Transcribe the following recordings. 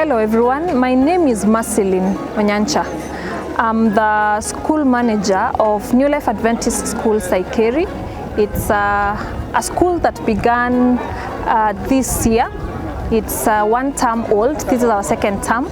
Hello everyone, my name is Marceline Onyancha. I'm the school manager of Newlife Adventist School Saikeri. It's a school that began this year. It's 1 term old. This is our 2nd term.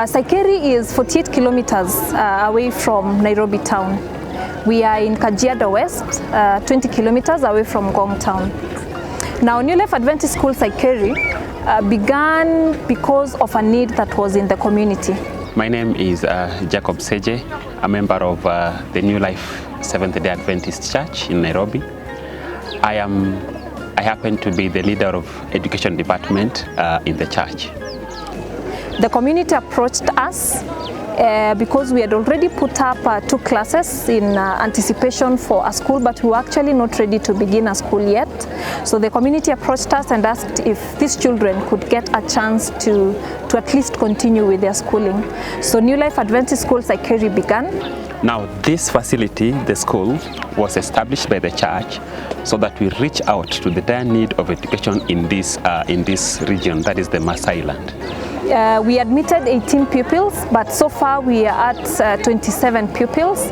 Saikeri is 48 kilometers away from Nairobi town. We are in Kajiado West, 20 kilometers away from Ngong town. Now, Newlife Adventist School Saikeri began because of a need that was in the community. My name is Jacob Seje, a member of the Newlife Seventh-day Adventist Church in Nairobi. I happen to be the leader of education department in the church. The community approached us because we had already put up 2 classes in anticipation for a school, but we were actually not ready to begin a school yet. So the community approached us and asked if these children could get a chance to at least continue with their schooling. So Newlife Adventist School Saikeri began. Now this facility, the school, was established by the church so that we reach out to the dire need of education in this region, that is the Maasai land. We admitted 18 pupils, but so far we are at 27 pupils.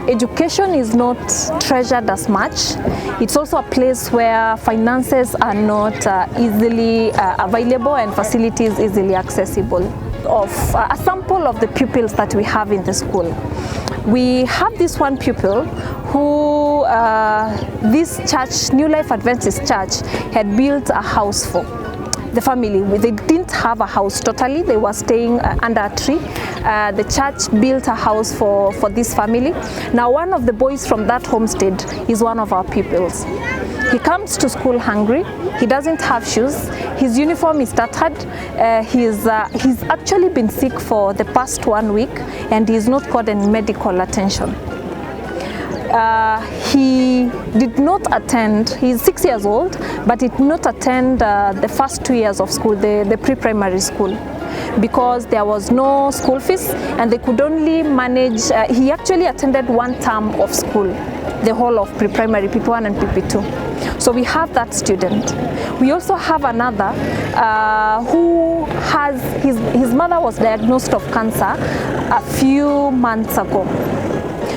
Education is not treasured as much. It's also a place where finances are not easily available and facilities easily accessible. Of a sample of the pupils that we have in the school, we have this one pupil who this church, Newlife Adventist Church, had built a house for. The family, they didn't have a house totally, they were staying under a tree. The church built a house for this family. Now one of the boys from that homestead is one of our pupils. He comes to school hungry, he doesn't have shoes, his uniform is tattered, he's actually been sick for the past 1 week and he's not gotten medical attention. He did not attend, he's 6 years old, but he did not attend the first 2 years of school, the pre-primary school, because there was no school fees and they could only manage, he actually attended 1 term of school, the whole of pre-primary, PP1 and PP2. So we have that student. We also have another who has, his mother was diagnosed of cancer a few months ago.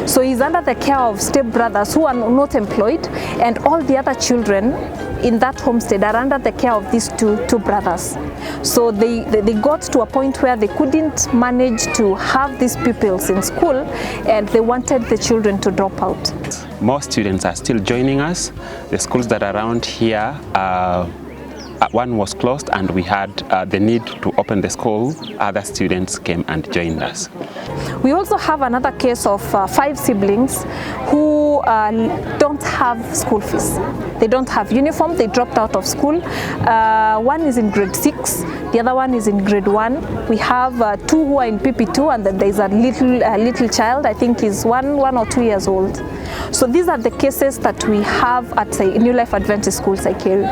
So he's under the care of step-brothers who are not employed, and all the other children in that homestead are under the care of these two brothers. So they got to a point where they couldn't manage to have these pupils in school, and they wanted the children to drop out. More students are still joining us. The schools that are around here, one was closed and we had the need to open the school. Other students came and joined us. We also have another case of 5 siblings who don't have school fees. They don't have uniform, they dropped out of school. One is in grade 6, the other one is in grade 1. We have 2 who are in PP2, and then there's a little child, I think he's 1 or 2 years old. So these are the cases that we have at Newlife Adventist School Saikeri.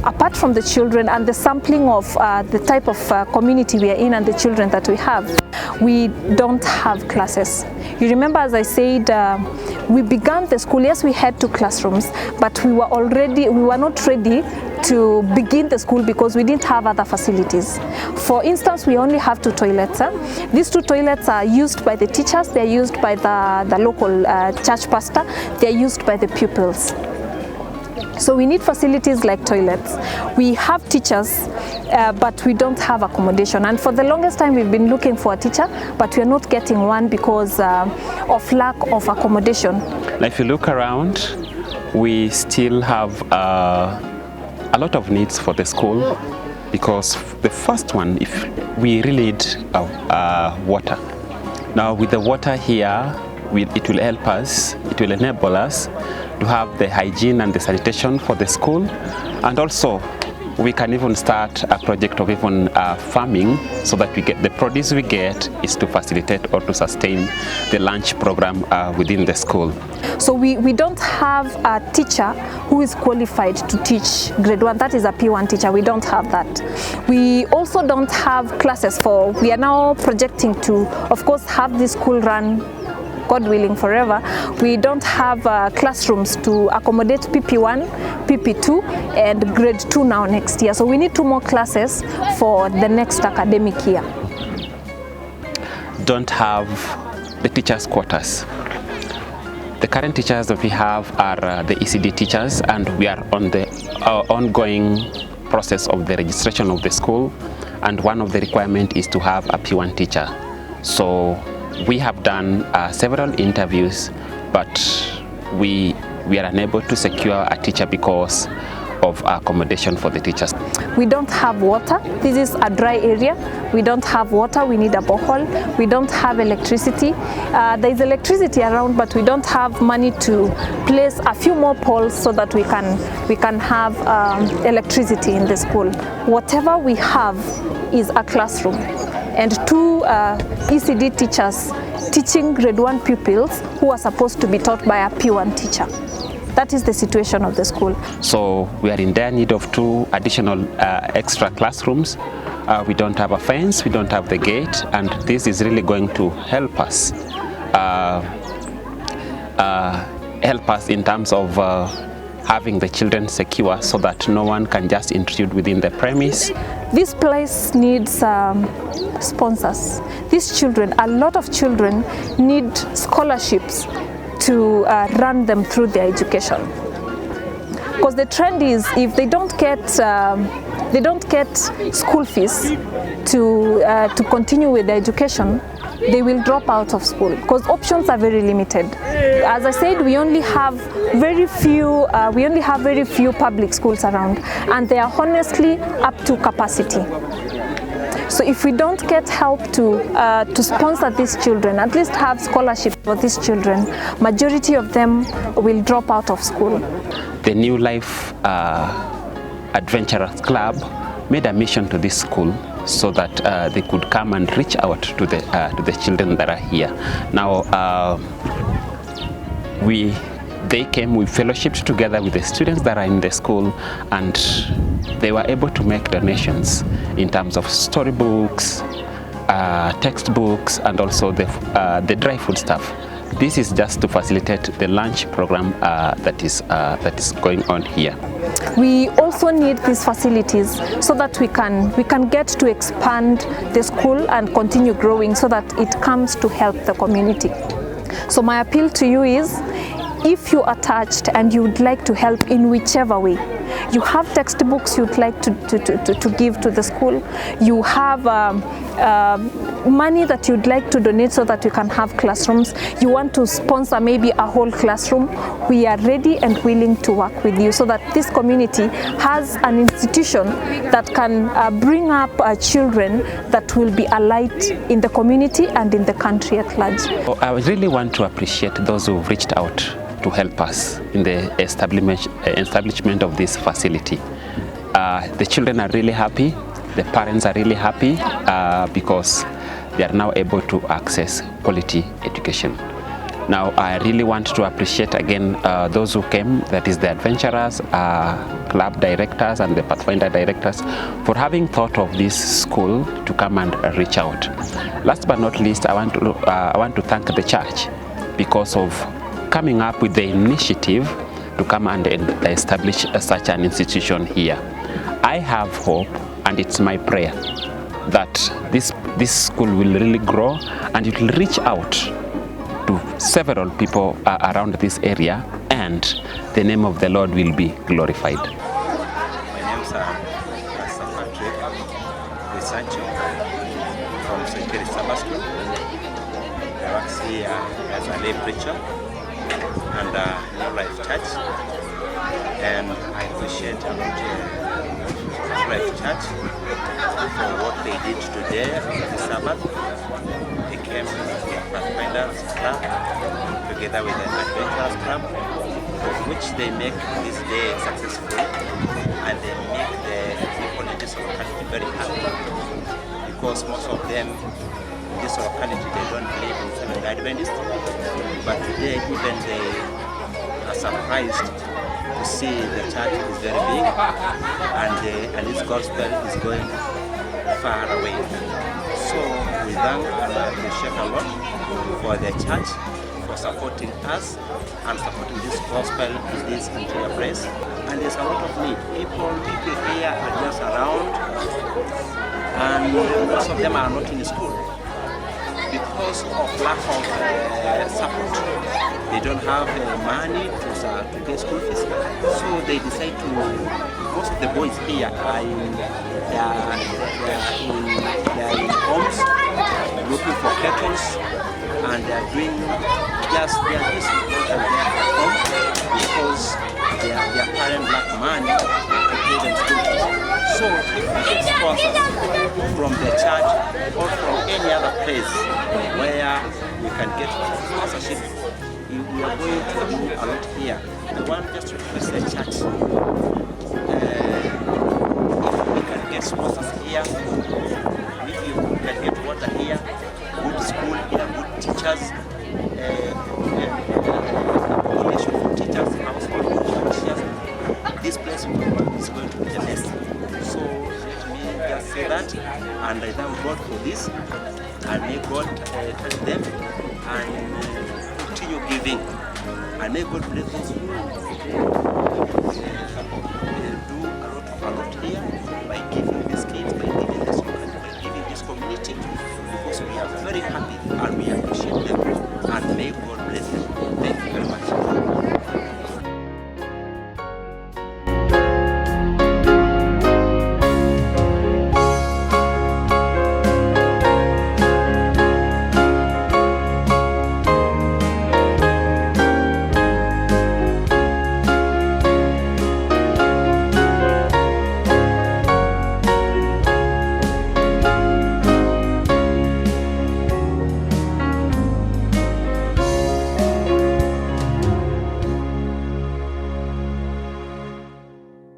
Apart from the children and the sampling of the type of community we are in and the children that we have, we don't have classes. You remember, as I said, we began the school, yes, we had 2 classrooms, but we were not ready to begin the school because we didn't have other facilities. For instance, we only have 2 toilets. These 2 toilets are used by the teachers, they're used by the local church pastor, they're used by the pupils. So we need facilities like toilets. We have teachers, but we don't have accommodation. And for the longest time, we've been looking for a teacher, but we're not getting one because of lack of accommodation. Now, if you look around, we still have a lot of needs for the school, because the first one, if we really need water. Now, with the water here, it will help us, it will enable us to have the hygiene and the sanitation for the school, and also we can even start a project of even farming, so that we get the produce we get is to facilitate or to sustain the lunch program within the school. So we don't have a teacher who is qualified to teach grade 1, that is a P1 teacher, we don't have that. We also don't have classes we are now projecting to, of course, have this school run God willing forever, we don't have classrooms to accommodate PP1, PP2 and grade 2 now next year. So we need 2 more classes for the next academic year. Don't have the teachers' quarters. The current teachers that we have are the ECD teachers, and we are on the ongoing process of the registration of the school, and one of the requirements is to have a P1 teacher. So we have done several interviews, but we are unable to secure a teacher because of accommodation for the teachers. We don't have water. This is a dry area. We don't have water. We need a borehole. We don't have electricity. There is electricity around, but we don't have money to place a few more poles so that we can have electricity in the school. Whatever we have is a classroom and 2 ECD teachers teaching grade 1 pupils who are supposed to be taught by a P1 teacher. That is the situation of the school. So we are in dire need of 2 additional extra classrooms. We don't have a fence, we don't have the gate, and this is really going to help us in terms of having the children secure so that no one can just intrude within the premise. This place needs sponsors. These children, a lot of children need scholarships to run them through their education, because the trend is if they don't get school fees to continue with their education, they will drop out of school because options are very limited. As I said, we only have very few public schools around, and they are honestly up to capacity. So if we don't get help to sponsor these children, at least have scholarships for these children, majority of them will drop out of school. The Newlife Adventurers Club made a mission to this school so that they could come and reach out to the children that are here. Now, they came, we fellowshipped together with the students that are in the school, and they were able to make donations in terms of storybooks, textbooks, and also the dry food stuff. This is just to facilitate the lunch program that is going on here. We also need these facilities so that we can get to expand the school and continue growing so that it comes to help the community. So my appeal to you is, if you are touched and you would like to help in whichever way, you have textbooks you'd like to give to the school, you have money that you'd like to donate so that you can have classrooms, you want to sponsor maybe a whole classroom, we are ready and willing to work with you so that this community has an institution that can bring up children that will be a light in the community and in the country at large. I really want to appreciate those who've reached out to help us in the establishment of this facility. The children are really happy, the parents are really happy because they are now able to access quality education. Now, I really want to appreciate again those who came, that is the Adventurers, club directors and the Pathfinder directors, for having thought of this school to come and reach out. Last but not least, I want to thank the church because of coming up with the initiative to come and establish such an institution here. I have hope, and it's my prayer, that this school will really grow and it will reach out to several people around this area, and the name of the Lord will be glorified. My name is Saikeri from Saikeri Sabbath School. I work here as a lay preacher and Newlife Church, and I appreciate Newlife Church for what they did today on the Sabbath. They came to the Pathfinders Club together with the Adventurers Club, of which they make this day successful, and they make the people in this locality very happy, because most of them in this locality, they don't believe in Seventh-day Adventist, but today even they are surprised to see the church is very big and its gospel is going far away. So we thank and appreciate a lot for the church for supporting us and supporting this gospel in this entire place. And there's a lot of need. People here are just around, and most of them are not in school because of lack of support. They don't have money to pay school fees, so they decide to. Most of the boys here are in homes looking for kettles, and they are doing just this and they are at home because their parents lack money to pay them school fees. So if we get sponsors from the church or from any other place where we can get sponsorship, we are going to do a lot here. I want just to request the church, if we can get sponsors here, if you can get water here, good school here, good teachers, accommodation for teachers, household for teachers, this place is going to be the best. So let me just say that, and I thank God for this, and may God touch them and continue giving, and may God bless those who